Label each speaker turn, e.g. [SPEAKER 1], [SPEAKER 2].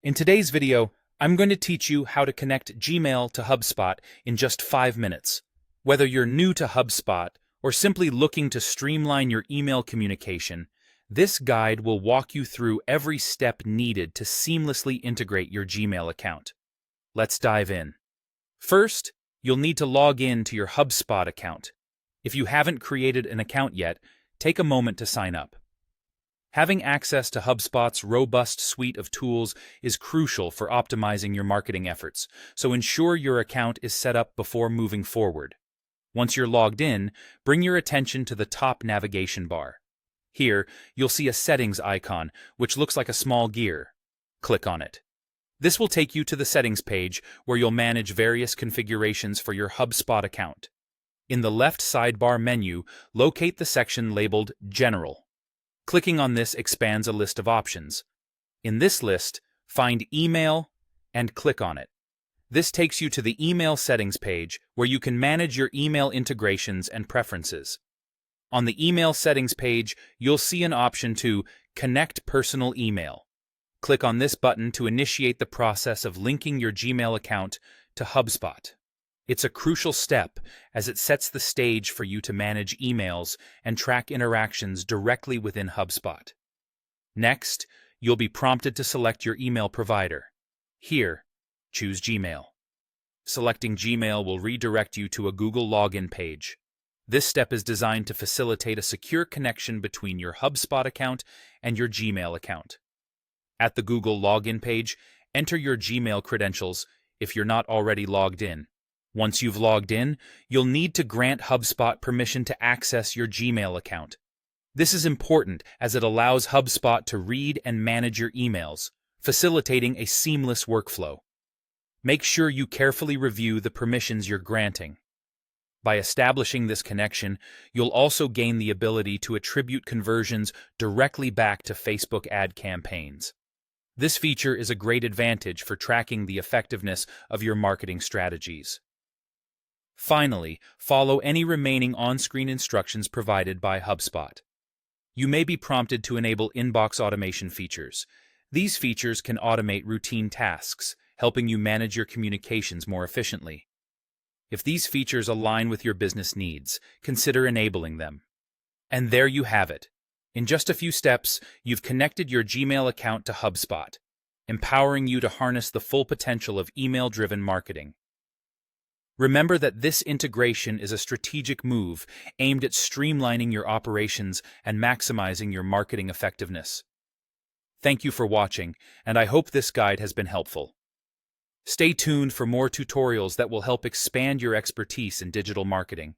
[SPEAKER 1] In today's video, I'm going to teach you how to connect Gmail to HubSpot in just 5 minutes. Whether you're new to HubSpot or simply looking to streamline your email communication, this guide will walk you through every step needed to seamlessly integrate your Gmail account. Let's dive in. First, you'll need to log in to your HubSpot account. If you haven't created an account yet, take a moment to sign up. Having access to HubSpot's robust suite of tools is crucial for optimizing your marketing efforts, so ensure your account is set up before moving forward. Once you're logged in, bring your attention to the top navigation bar. Here, you'll see a settings icon, which looks like a small gear. Click on it. This will take you to the settings page where you'll manage various configurations for your HubSpot account. In the left sidebar menu, locate the section labeled General. Clicking on this expands a list of options. In this list, find Email and click on it. This takes you to the Email settings page where you can manage your email integrations and preferences. On the Email settings page, you'll see an option to Connect Personal Email. Click on this button to initiate the process of linking your Gmail account to HubSpot. It's a crucial step as it sets the stage for you to manage emails and track interactions directly within HubSpot. Next, you'll be prompted to select your email provider. Here, choose Gmail. Selecting Gmail will redirect you to a Google login page. This step is designed to facilitate a secure connection between your HubSpot account and your Gmail account. At the Google login page, enter your Gmail credentials if you're not already logged in. Once you've logged in, you'll need to grant HubSpot permission to access your Gmail account. This is important as it allows HubSpot to read and manage your emails, facilitating a seamless workflow. Make sure you carefully review the permissions you're granting. By establishing this connection, you'll also gain the ability to attribute conversions directly back to Facebook ad campaigns. This feature is a great advantage for tracking the effectiveness of your marketing strategies. Finally, follow any remaining on-screen instructions provided by HubSpot. You may be prompted to enable inbox automation features. These features can automate routine tasks, helping you manage your communications more efficiently. If these features align with your business needs, consider enabling them. And there you have it. In just a few steps, you've connected your Gmail account to HubSpot, empowering you to harness the full potential of email-driven marketing. Remember that this integration is a strategic move aimed at streamlining your operations and maximizing your marketing effectiveness. Thank you for watching, and I hope this guide has been helpful. Stay tuned for more tutorials that will help expand your expertise in digital marketing.